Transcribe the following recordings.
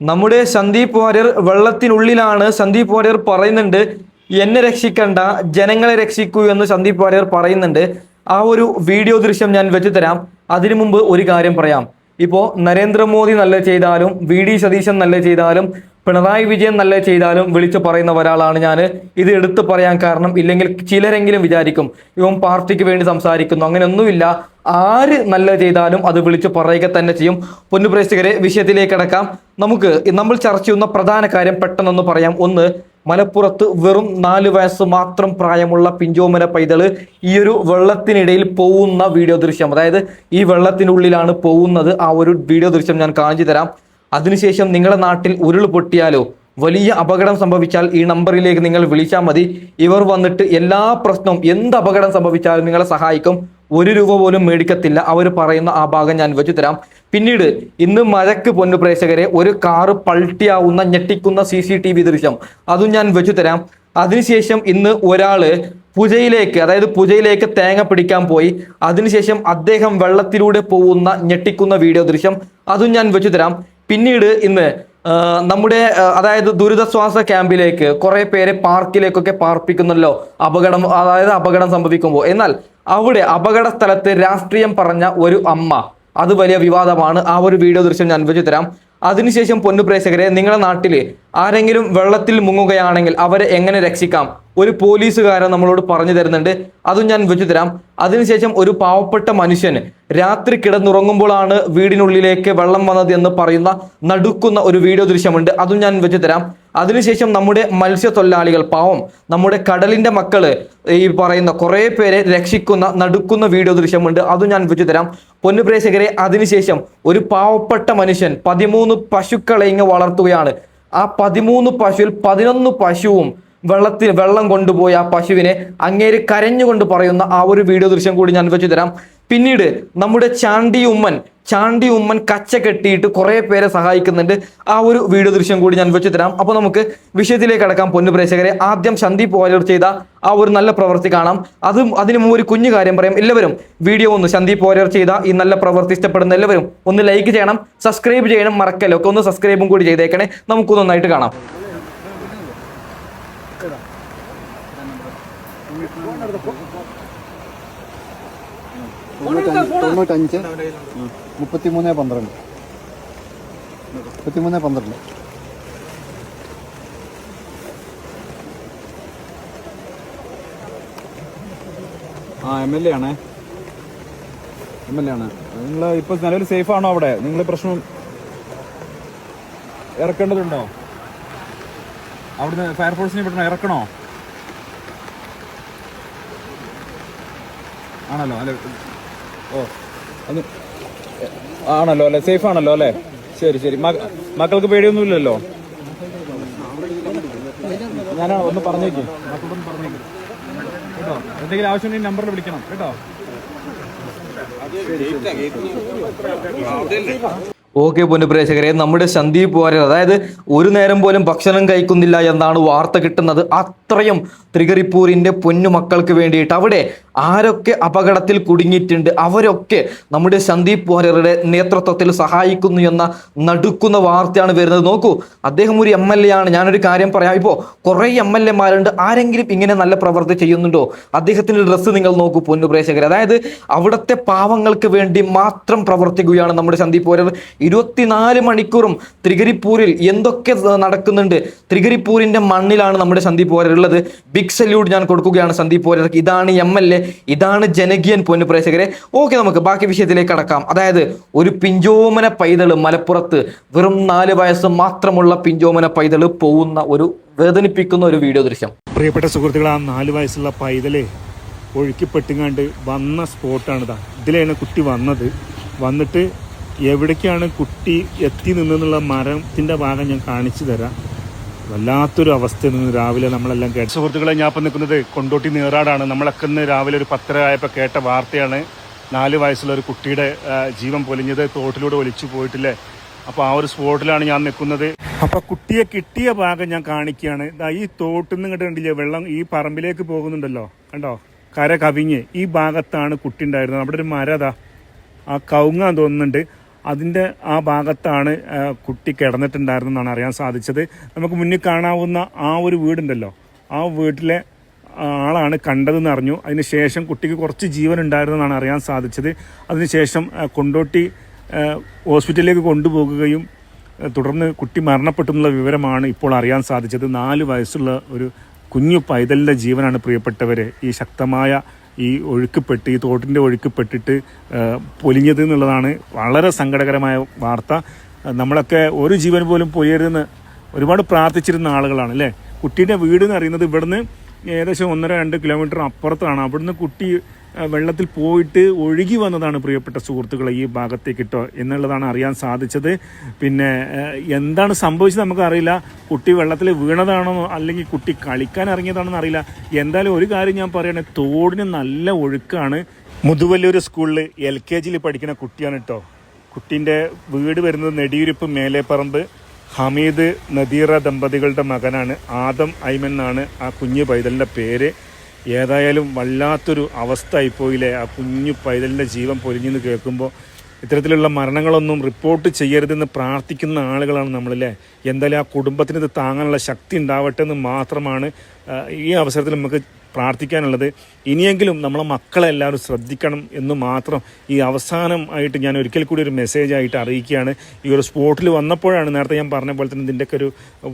നമ്മുടെ സന്ദീപ് വാര്യർ വെള്ളത്തിനുള്ളിലാണ്. സന്ദീപ് വാര്യർ പറയുന്നുണ്ട്, എന്നെ രക്ഷിക്കണ്ട, ജനങ്ങളെ രക്ഷിക്കൂ എന്ന് സന്ദീപ് വാര്യർ പറയുന്നുണ്ട്. ആ ഒരു വീഡിയോ ദൃശ്യം ഞാൻ വെച്ചു തരാം. അതിനു മുമ്പ് ഒരു കാര്യം പറയാം. ഇപ്പോൾ നരേന്ദ്രമോദി നല്ല ചെയ്താലും, വി.ഡി. സതീശൻ നല്ല ചെയ്താലും, പിണറായി വിജയൻ നല്ല ചെയ്താലും വിളിച്ചു പറയുന്ന ഒരാളാണ് ഞാൻ. ഇത് എടുത്തു പറയാൻ കാരണം, ഇല്ലെങ്കിൽ ചിലരെങ്കിലും വിചാരിക്കും ഇവൻ പാർട്ടിക്ക് വേണ്ടി സംസാരിക്കുന്നു. അങ്ങനെയൊന്നുമില്ല. ആര് നല്ല ചെയ്താലും അത് വിളിച്ചു പറയുക തന്നെ ചെയ്യും. പൊന്നുപ്രേക്ഷകരെ, വിഷയത്തിലേക്ക് കടക്കാം. നമ്മൾ ചർച്ച ചെയ്യുന്ന പ്രധാന കാര്യം പെട്ടെന്നൊന്ന് പറയാം. ഒന്ന്, മലപ്പുറത്ത് വെറും 4 വയസ്സ് മാത്രം പ്രായമുള്ള പിഞ്ചോമന പൈതള് ഈ ഒരു വെള്ളത്തിനിടയിൽ പോകുന്ന വീഡിയോ ദൃശ്യം, അതായത് ഈ വെള്ളത്തിനുള്ളിലാണ് പോകുന്നത്. ആ ഒരു വീഡിയോ ദൃശ്യം ഞാൻ കാണിച്ചു തരാം. അതിനുശേഷം നിങ്ങളുടെ നാട്ടിൽ ഉരുൾ പൊട്ടിയാലോ, വലിയ അപകടം സംഭവിച്ചാൽ ഈ നമ്പറിലേക്ക് നിങ്ങൾ വിളിച്ചാൽ മതി. ഇവർ വന്നിട്ട് എല്ലാ പ്രശ്നവും, എന്ത് അപകടം സംഭവിച്ചാലും നിങ്ങളെ സഹായിക്കും. 1 രൂപ പോലും മേടിക്കത്തില്ല. അവർ പറയുന്ന ആ ഭാഗം ഞാൻ വെച്ചു തരാം. പിന്നീട് ഇന്ന് മഴയ്ക്ക് പൊന്നു പ്രേക്ഷകരെ ഒരു കാറ് പൾട്ടിയാവുന്ന ഞെട്ടിക്കുന്ന CCTV ദൃശ്യം, അതും ഞാൻ വെച്ചു തരാം. അതിനുശേഷം ഇന്ന് ഒരാള് പുജയിലേക്ക് തേങ്ങ പിടിക്കാൻ പോയി. അതിനുശേഷം അദ്ദേഹം വെള്ളത്തിലൂടെ പോകുന്ന ഞെട്ടിക്കുന്ന വീഡിയോ ദൃശ്യം, അതും ഞാൻ വെച്ചു തരാം. പിന്നീട് ഇന്ന് നമ്മുടെ അതായത് ദുരിതാശ്വാസ ക്യാമ്പിലേക്ക് കുറെ പേരെ പാർക്കിലേക്കൊക്കെ പാർപ്പിക്കുന്നല്ലോ, അപകടം സംഭവിക്കുമ്പോൾ. എന്നാൽ അവിടെ അപകട സ്ഥലത്ത് രാഷ്ട്രീയം പറഞ്ഞ ഒരു അമ്മ, അത് വലിയ വിവാദമാണ്. ആ ഒരു വീഡിയോ ദൃശ്യം ഞാൻ വെച്ചു തരാം. അതിനുശേഷം പൊന്നു പ്രേക്ഷകരെ, നിങ്ങളുടെ നാട്ടിൽ ആരെങ്കിലും വെള്ളത്തിൽ മുങ്ങുകയാണെങ്കിൽ അവരെ എങ്ങനെ രക്ഷിക്കാം, ഒരു പോലീസുകാരൻ നമ്മളോട് പറഞ്ഞു തരുന്നുണ്ട്. അതും ഞാൻ വെച്ചു തരാം. അതിനുശേഷം ഒരു പാവപ്പെട്ട മനുഷ്യൻ രാത്രി കിടന്നുറങ്ങുമ്പോഴാണ് വീടിനുള്ളിലേക്ക് വെള്ളം വന്നത് എന്ന് പറയുന്ന നടുക്കുന്ന ഒരു വീഡിയോ ദൃശ്യമുണ്ട്. അതും ഞാൻ വെച്ചു തരാം. അതിനുശേഷം നമ്മുടെ മത്സ്യത്തൊഴിലാളികൾ, പാവം നമ്മുടെ കടലിന്റെ മക്കള്, ഈ പറയുന്ന കുറെ പേരെ രക്ഷിക്കുന്ന നടുക്കുന്ന വീഡിയോ ദൃശ്യമുണ്ട്. അതും ഞാൻ വെച്ചു തരാം. പൊന്നു പ്രേക്ഷകരെ, അതിനുശേഷം ഒരു പാവപ്പെട്ട മനുഷ്യൻ 13 പശുക്കളെ ഇങ്ങ് വളർത്തുകയാണ്. ആ 13 പശുവിൽ 11 പശുവും വെള്ളം കൊണ്ടുപോയി ആ പശുവിനെ അങ്ങേര് കരഞ്ഞുകൊണ്ട് പറയുന്ന ആ ഒരു വീഡിയോ ദൃശ്യം കൂടി ഞാൻ വെച്ചു തരാം. പിന്നീട് നമ്മുടെ ചാണ്ടി ഉമ്മൻ കച്ച കെട്ടിയിട്ട് കുറെ പേരെ സഹായിക്കുന്നുണ്ട്. ആ ഒരു വീഡിയോ ദൃശ്യം കൂടി ഞാൻ വെച്ചു തരാം. അപ്പൊ നമുക്ക് വിഷയത്തിലേക്ക് കടക്കാം. പൊന്നു പ്രേക്ഷകരെ, ആദ്യം സന്ദീപ് വാര്യർ ചെയ്ത ആ ഒരു നല്ല പ്രവൃത്തി കാണാം. അതിനു മുമ്പ് ഒരു കുഞ്ഞു കാര്യം പറയാം. എല്ലാവരും വീഡിയോ ഒന്ന്, സന്ദീപ് വാര്യർ ചെയ്ത ഈ നല്ല പ്രവൃത്തി ഇഷ്ടപ്പെടുന്ന എല്ലാവരും ഒന്ന് ലൈക്ക് ചെയ്യണം, സബ്സ്ക്രൈബ് ചെയ്യണം, മറക്കല്ലോ ഒക്കെ ഒന്ന് സബ്സ്ക്രൈബും കൂടി ചെയ്തേക്കണേ. നമുക്കൊന്ന് നന്നായിട്ട് കാണാം. 95 33 12 33 12. MLA ആണ്. നിങ്ങൾ ഇപ്പൊ നിലവിൽ സേഫ് ആണോ അവിടെ? നിങ്ങൾ പ്രശ്നം ഇറക്കേണ്ടതുണ്ടോ? അവിടുന്ന് ഫയർഫോഴ്സിനെ വിടണോ, ഇറക്കണോ? ആണല്ലോ അല്ലെ? ഓ, അത് ആണല്ലോ അല്ലെ? സേഫ് ആണല്ലോ അല്ലെ? ശരി. മക്കൾക്ക് പേടിയൊന്നുമില്ലല്ലോ? ഞാൻ ഒന്ന് പറഞ്ഞേക്ക്, മക്കളോടൊന്ന് പറഞ്ഞേക്ക് കേട്ടോ. എന്തെങ്കിലും ആവശ്യമുണ്ടെങ്കിൽ നമ്പറിൽ വിളിക്കണം കേട്ടോ. ഓക്കെ പൊന്നു പ്രേക്ഷകരെ, നമ്മുടെ സന്ദീപ് വാര്യർ അതായത് ഒരു നേരം പോലും ഭക്ഷണം കഴിക്കുന്നില്ല എന്നാണ് വാർത്ത കിട്ടുന്നത്. അത്രയും തൃക്കരിപ്പൂരിന്റെ പൊന്നു മക്കൾക്ക് വേണ്ടിയിട്ട് അവിടെ ആരൊക്കെ അപകടത്തിൽ കുടുങ്ങിയിട്ടുണ്ട് അവരൊക്കെ നമ്മുടെ സന്ദീപ് വാര്യരുടെ നേതൃത്വത്തിൽ സഹായിക്കുന്നു എന്ന നടുക്കുന്ന വാർത്തയാണ് വരുന്നത്. നോക്കൂ, അദ്ദേഹം ഒരു MLA ആണ്. ഞാനൊരു കാര്യം പറയാം, ഇപ്പോൾ കുറേ MLA മാരുണ്ട്. ആരെങ്കിലും ഇങ്ങനെ നല്ല പ്രവൃത്തി ചെയ്യുന്നുണ്ടോ? അദ്ദേഹത്തിന്റെ ഡ്രസ്സ് നിങ്ങൾ നോക്കൂ പൊന്നു പ്രേക്ഷകരെ. അതായത് അവിടുത്തെ പാവങ്ങൾക്ക് വേണ്ടി മാത്രം പ്രവർത്തിക്കുകയാണ് നമ്മുടെ സന്ദീപ് വാര്യർ. 24 മണിക്കൂറും തൃക്കരിപ്പൂരിൽ എന്തൊക്കെ നടക്കുന്നുണ്ട്. തൃക്കരിപ്പൂരിന്റെ മണ്ണിലാണ് നമ്മുടെ സന്ദീപ് വാര്യർ ഉള്ളത്. ബിഗ് സല്യൂട്ട് ഞാൻ കൊടുക്കുകയാണ് സന്ദീപ് വാര്യർക്ക്. ഇതാണ് MLA, ഇതാണ് ജനകീയൻ പൊന്നു പ്രേക്ഷകരെ. ഓക്കെ, നമുക്ക് ബാക്കി വിഷയത്തിലേക്ക് കടക്കാം. അതായത് ഒരു പിഞ്ചോമന പൈതള് മലപ്പുറത്ത് വെറും 4 വയസ്സ് മാത്രമുള്ള പിഞ്ചോമന പൈതള് പോകുന്ന ഒരു വേദനിപ്പിക്കുന്ന ഒരു വീഡിയോ ദൃശ്യം. പ്രിയപ്പെട്ട സുഹൃത്തുക്കളെ, ആ 4 വയസ്സുള്ള പൈതലെ ഒഴുക്കിപ്പെട്ടുങ്ങാണ്ട് വന്ന സ്പോട്ടാണിതാ. ഇതിലാണ് കുട്ടി വന്നിട്ട് എവിടേക്കാണ് കുട്ടി എത്തി നിന്നുള്ള മരത്തിൻ്റെ ഭാഗം ഞാൻ കാണിച്ചു തരാം. വല്ലാത്തൊരു അവസ്ഥയിൽ നിന്ന് രാവിലെ നമ്മളെല്ലാം കേട്ട സുഹൃത്തുക്കളെ, ഞാൻ ഇപ്പം നിൽക്കുന്നത് കൊണ്ടോട്ടി നീറാടാണ്. നമ്മളൊക്കെ ഇന്ന് രാവിലെ ഒരു 10:30 ആയപ്പോൾ കേട്ട വാർത്തയാണ് 4 വയസ്സുള്ള ഒരു കുട്ടിയുടെ ജീവൻ പൊലിഞ്ഞത് തോട്ടിലൂടെ ഒലിച്ചു പോയിട്ടില്ലേ. അപ്പോൾ ആ ഒരു സ്പോട്ടിലാണ് ഞാൻ നിൽക്കുന്നത്. അപ്പോൾ കുട്ടിയെ കിട്ടിയ ഭാഗം ഞാൻ കാണിക്കുകയാണ്. ഈ തോട്ടിൽ നിന്ന് ഇങ്ങോട്ട് കണ്ടില്ലേ, വെള്ളം ഈ പറമ്പിലേക്ക് പോകുന്നുണ്ടല്ലോ, കണ്ടോ, കര കവിഞ്ഞ് ഈ ഭാഗത്താണ് കുട്ടി ഉണ്ടായിരുന്നത്. അവിടെ ഒരു മരം, ആ കവുങ്ങാൻ തോന്നുന്നുണ്ട്. അതിൻ്റെ ആ ഭാഗത്താണ് കുട്ടി കിടന്നിട്ടുണ്ടായിരുന്നെന്നാണ് അറിയാൻ സാധിച്ചത്. നമുക്ക് മുന്നിൽ കാണാവുന്ന ആ ഒരു വീടുണ്ടല്ലോ, ആ വീട്ടിലെ ആളാണ് കണ്ടതെന്ന് അറിഞ്ഞു. അതിനുശേഷം കുട്ടിക്ക് കുറച്ച് ജീവൻ ഉണ്ടായിരുന്നെന്നാണ് അറിയാൻ സാധിച്ചത്. അതിനുശേഷം കൊണ്ടോട്ടി ഹോസ്പിറ്റലിലേക്ക് കൊണ്ടുപോകുകയും തുടർന്ന് കുട്ടി മരണപ്പെട്ടു എന്നുള്ള വിവരമാണ് ഇപ്പോൾ അറിയാൻ സാധിച്ചത്. 4 വയസ്സുള്ള ഒരു കുഞ്ഞു പൈതലിൻ്റെ ജീവനാണ് പ്രിയപ്പെട്ടവരെ ഈ ശക്തമായ ഈ ഒഴുക്കിപ്പെട്ട്, ഈ തോട്ടിൻ്റെ ഒഴുക്കിപ്പെട്ടിട്ട് പൊലിഞ്ഞത് എന്നുള്ളതാണ് വളരെ സങ്കടകരമായ വാർത്ത. നമ്മളൊക്കെ ഒരു ജീവൻ പോലും പൊലിയരുതെന്ന് ഒരുപാട് പ്രാർത്ഥിച്ചിരുന്ന ആളുകളാണ് അല്ലേ. കുട്ടീൻ്റെ വീട് എന്ന് അറിയുന്നത് ഇവിടുന്ന് ഏകദേശം 1-2 കിലോമീറ്റർ അപ്പുറത്താണ്. അവിടുന്ന് കുട്ടി വെള്ളത്തിൽ പോയിട്ട് ഒഴുകി വന്നതാണ് പ്രിയപ്പെട്ട സുഹൃത്തുക്കളെ ഈ ഭാഗത്തേക്ക് ഇട്ടോ എന്നുള്ളതാണ് അറിയാൻ സാധിച്ചത്. പിന്നെ എന്താണ് സംഭവിച്ചത് നമുക്കറിയില്ല. കുട്ടി വെള്ളത്തിൽ വീണതാണോ അല്ലെങ്കിൽ കുട്ടി കളിക്കാൻ ഇറങ്ങിയതാണെന്ന് അറിയില്ല. എന്തായാലും ഒരു കാര്യം ഞാൻ പറയുകയാണെങ്കിൽ തോടിന് നല്ല ഒഴുക്കാണ്. മുതുവല്ലൂർ സ്കൂളിൽ LKGയിൽ പഠിക്കുന്ന കുട്ടിയാണ് കേട്ടോ. കുട്ടീൻ്റെ വീട് വരുന്നത് നെടിയുരിപ്പ് മേലേപ്പറമ്പ്. ഹമീദ് നദീറ ദമ്പതികളുടെ മകനാണ്. ആദം ഐമൻ എന്നാണ് ആ കുഞ്ഞു പൈതലിൻ്റെ പേര്. ഏതായാലും വല്ലാത്തൊരു അവസ്ഥ ആയിപ്പോയില്ലേ ആ കുഞ്ഞു പൈതലിൻ്റെ ജീവൻ പൊലിഞ്ഞെന്ന് കേൾക്കുമ്പോൾ. ഇത്തരത്തിലുള്ള മരണങ്ങളൊന്നും റിപ്പോർട്ട് ചെയ്യരുതെന്ന് പ്രാർത്ഥിക്കുന്ന ആളുകളാണ് നമ്മളല്ലേ. എന്തായാലും ആ കുടുംബത്തിന് ഇത് താങ്ങാനുള്ള ശക്തി ഉണ്ടാവട്ടെ എന്ന് മാത്രമാണ് ഈ അവസരത്തിൽ നമുക്ക് പ്രാർത്ഥിക്കാനുള്ളത്. ഇനിയെങ്കിലും നമ്മളെ മക്കളെ എല്ലാവരും ശ്രദ്ധിക്കണം എന്ന് മാത്രം ഈ അവസാനം ആയിട്ട് ഞാൻ ഒരിക്കൽ കൂടി ഒരു മെസ്സേജായിട്ട് അറിയിക്കുകയാണ്. ഈ ഒരു സ്പോട്ടിൽ വന്നപ്പോഴാണ് നേരത്തെ ഞാൻ പറഞ്ഞ പോലെ തന്നെ ഇതിൻ്റെയൊക്കെ ഒരു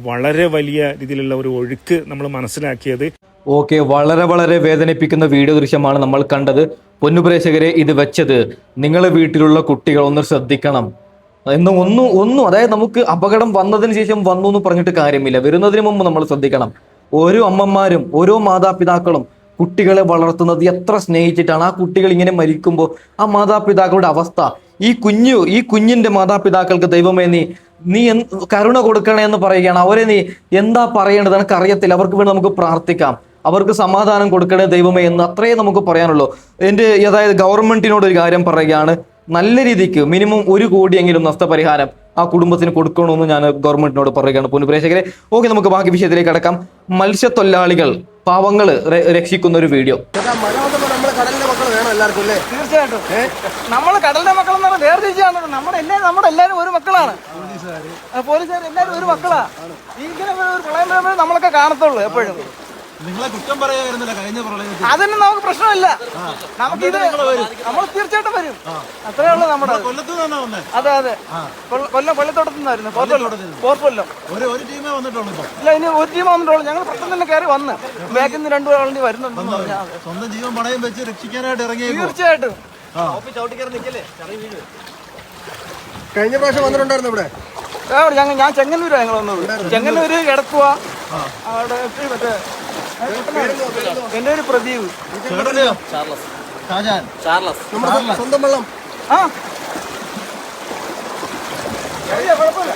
വളരെ വലിയ രീതിയിലുള്ള ഒരു ഒഴുക്ക് നമ്മൾ മനസ്സിലാക്കിയത്. ഓക്കെ, വളരെ വളരെ വേദനിപ്പിക്കുന്ന വീഡിയോ ദൃശ്യമാണ് നമ്മൾ കണ്ടത്. പൊന്നുപ്രേക്ഷകരെ, ഇത് വെച്ചത് നിങ്ങളെ വീട്ടിലുള്ള കുട്ടികൾ ഒന്ന് ശ്രദ്ധിക്കണം എന്ന് ഒന്നും അതായത് നമുക്ക് അപകടം വന്നതിന് ശേഷം വന്നു എന്ന് പറഞ്ഞിട്ട് കാര്യമില്ല. വരുന്നതിന് മുമ്പ് നമ്മൾ ശ്രദ്ധിക്കണം. ഓരോ അമ്മമാരും ഓരോ മാതാപിതാക്കളും കുട്ടികളെ വളർത്തുന്നത് എത്ര സ്നേഹിച്ചിട്ടാണ്. ആ കുട്ടികൾ ഇങ്ങനെ മരിക്കുമ്പോൾ ആ മാതാപിതാക്കളുടെ അവസ്ഥ, ഈ കുഞ്ഞിന്റെ മാതാപിതാക്കൾക്ക് ദൈവമേ നീ കരുണ കൊടുക്കണേ എന്ന് പറയുകയാണ്. അവരെ നീ എന്താ പറയേണ്ടത് എനിക്ക് അറിയത്തില്ല. അവർക്ക് വേണ്ടി നമുക്ക് പ്രാർത്ഥിക്കാം, അവർക്ക് സമാധാനം കൊടുക്കണേ ദൈവമേ എന്ന് അത്രയേ നമുക്ക് പറയാനുള്ളൂ. അതായത് ഗവൺമെന്റിനോട് ഒരു കാര്യം പറയുകയാണ്, നല്ല രീതിക്ക് മിനിമം 1 കോടിയെങ്കിലും നഷ്ടപരിഹാരം ആ കുടുംബത്തിന് കൊടുക്കണമെന്ന് ഞാൻ ഗവൺമെന്റിനോട് പറയുകയാണ്. പൊന്നുപ്രേക്ഷകരെ, ഓക്കെ, നമുക്ക് ബാക്കി വിഷയത്തിലേക്ക് കടക്കാം. മത്സ്യത്തൊഴിലാളികൾ പാവങ്ങള് രക്ഷിക്കുന്ന ഒരു വീഡിയോ. തീർച്ചയായിട്ടും നമ്മൾ കടലിന്റെ മക്കൾ എന്ന് പറഞ്ഞാൽ വേർതിരിച്ചാണ്. നമ്മുടെ എല്ലാവരും ഒരു മക്കളാണ്. പോലീസുകാർ എല്ലാവരും ഒരു മക്കളാ. ഇങ്ങനെ ഒരു പ്രളയം വരുമ്പോൾ നമ്മളൊക്കെ കാണത്തുള്ളൂ എപ്പോഴും. നിങ്ങളെ കുറ്റം പറയായിരുന്നില്ല കഴിഞ്ഞ പ്രളയത്തിൽ. അതൊന്നും നമുക്ക് പ്രശ്നമില്ല. നമുക്കിത് നമ്മൾ തീർച്ചയായിട്ടും വരും. അത്രേ ഉള്ളൂ. നമ്മുടെ കൊല്ലത്ത് തന്നെ വന്നേ. അതെ കൊല്ലത്തോട്ടത്തു നിന്നായിരുന്നു. പോർക്കൊല്ലം ഒരു ടീമേ വന്നിട്ടുള്ളൂ. ഇല്ല, ഇനി ഒരു ടീം വന്നിട്ടുള്ളൂ. ഞങ്ങൾ പെട്ടെന്ന് തന്നെ കയറി വന്ന് ബാക്കിൽ നിന്ന് 2 ആളുകൾ വരുന്നുണ്ടെന്ന് പറഞ്ഞാൽ സ്വന്തം ജീവൻ പണയം വെച്ച് രക്ഷിക്കാനായിട്ട് ഇറങ്ങി. തീർച്ചയായിട്ടും കഴിഞ്ഞ പ്രാവശ്യം വന്നിട്ടുണ്ടായിരുന്നു ഇവിടെ. ഞാൻ ചെങ്ങന്നൂരാ ഞങ്ങൾ വന്നത്. ചെങ്ങന്നൂര് കിടക്കുക. അവിടെ മറ്റേ എന്റെ ഒരു പ്രദീപ്, സ്വന്തം വെള്ളം. ആ കുഴപ്പമില്ല.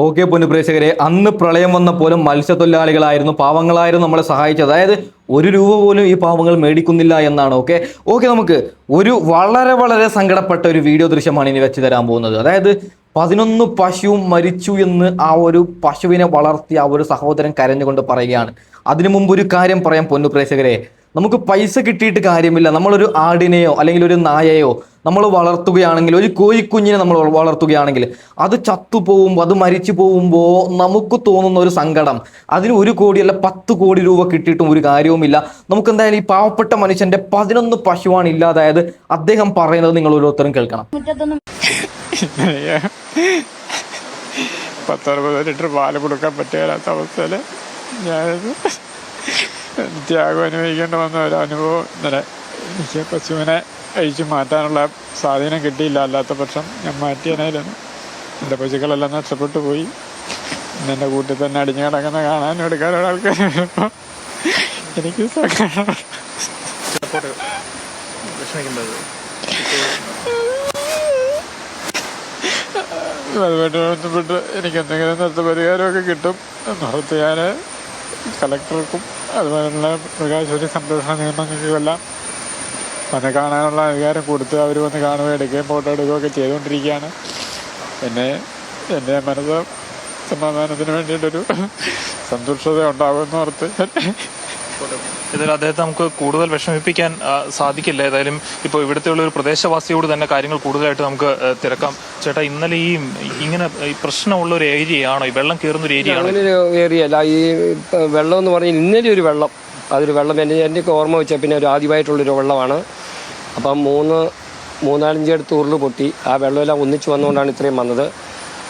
ഓക്കെ പൊന്നുപ്രേക്ഷകരെ, അന്ന് പ്രളയം വന്നപ്പോലും മത്സ്യത്തൊഴിലാളികളായിരുന്നു, പാവങ്ങളായിരുന്നു നമ്മളെ സഹായിച്ചത്. അതായത് 1 രൂപ പോലും ഈ പാവങ്ങൾ മേടിക്കുന്നില്ല എന്നാണ്. ഓക്കെ, നമുക്ക് ഒരു വളരെ വളരെ സങ്കടപ്പെട്ട ഒരു വീഡിയോ ദൃശ്യമാണ് ഇനി വെച്ച് തരാൻ പോകുന്നത്. അതായത് 11 പശുവും മരിച്ചു എന്ന് ആ ഒരു പശുവിനെ വളർത്തിയ ആ ഒരു സഹോദരൻ കരഞ്ഞുകൊണ്ട് പറയുകയാണ്. അതിനു മുമ്പ് ഒരു കാര്യം പറയാം പൊന്നുപ്രേക്ഷകരെ, നമുക്ക് പൈസ കിട്ടിയിട്ട് കാര്യമില്ല. നമ്മളൊരു ആടിനെയോ അല്ലെങ്കിൽ ഒരു നായയോ നമ്മൾ വളർത്തുകയാണെങ്കിൽ, ഒരു കോഴിക്കുഞ്ഞിനെ നമ്മൾ വളർത്തുകയാണെങ്കിൽ അത് ചത്തുപോകുമ്പോൾ, അത് മരിച്ചു പോകുമ്പോൾ നമുക്ക് തോന്നുന്ന ഒരു സങ്കടം, അതിന് 1 കോടിയല്ല 10 കോടി രൂപ കിട്ടിയിട്ടും ഒരു കാര്യവുമില്ല. നമുക്ക് എന്തായാലും ഈ പാവപ്പെട്ട മനുഷ്യന്റെ 11 പശുവാണ് ഇല്ലാതായത്. അദ്ദേഹം പറയുന്നത് നിങ്ങൾ ഓരോരുത്തരും കേൾക്കണം. 10-60 ലിറ്റർ പാല് കൊടുക്കാൻ പറ്റാത്ത അവസ്ഥയിൽ ഞാനത് ത്യാഗം അനുഭവിക്കേണ്ടി വന്ന ഒരു അനുഭവം ഇന്നലെ. എനിക്ക് പശുവിനെ അഴിച്ചു മാറ്റാനുള്ള സ്വാധീനം കിട്ടിയില്ല. അല്ലാത്ത പക്ഷം ഞാൻ മാറ്റിയനായിരുന്നു. എൻ്റെ പശുക്കളെല്ലാം നഷ്ടപ്പെട്ടു പോയി. എൻ്റെ കൂട്ടിൽ തന്നെ അടിഞ്ഞു കിടക്കുന്ന കാണാനും എടുക്കാനുള്ള ആൾക്കാർ എനിക്ക് അതുമായിട്ട് ബന്ധപ്പെട്ട് എനിക്ക് എന്തെങ്കിലും നഷ്ടപരിഹാരമൊക്കെ കിട്ടും എന്നോർത്ത് ഞാൻ കളക്ടർക്കും അതുപോലുള്ള മൃഗാശുപത്രി സംരക്ഷണ നിയമങ്ങൾക്കുമെല്ലാം വന്ന് കാണാനുള്ള അധികാരം കൊടുത്ത് അവർ വന്ന് കാണുകയും എടുക്കുകയും ഫോട്ടോ എടുക്കുകയൊക്കെ ചെയ്തുകൊണ്ടിരിക്കുകയാണ്. എൻ്റെ മനസ്സ് സമാധാനത്തിന് വേണ്ടിയിട്ടൊരു സന്തുഷ്ടത ഉണ്ടാകുമെന്ന് ഓർത്ത് ഏതായാലും അദ്ദേഹത്തെ നമുക്ക് കൂടുതൽ വിഷമിപ്പിക്കാൻ സാധിക്കില്ല. ഏതായാലും ഇപ്പോൾ ഇവിടുത്തെ ഉള്ള ഒരു പ്രദേശവാസിയോട് തന്നെ കാര്യങ്ങൾ കൂടുതലായിട്ട് നമുക്ക് തിരക്കാം. ചേട്ടാ, ഇന്നലെ ഇങ്ങനെ ഈ പ്രശ്നമുള്ള ഒരു ഏരിയയാണോ, ഈ വെള്ളം കയറുന്ന ഒരു ഏരിയ? അങ്ങനെ ഒരു ഏരിയ അല്ല. ഈ വെള്ളം എന്ന് പറഞ്ഞാൽ ഇന്നലെ ഒരു വെള്ളം, അതൊരു വെള്ളം എൻ്റെയൊക്കെ ഓർമ്മ വെച്ചാൽ പിന്നെ ഒരു ആദ്യമായിട്ടുള്ളൊരു വെള്ളമാണ്. അപ്പം മൂന്നാലഞ്ചടുത്ത് ഉരുള് പൊട്ടി ആ വെള്ളമെല്ലാം ഒന്നിച്ച് വന്നുകൊണ്ടാണ് ഇത്രയും വന്നത്.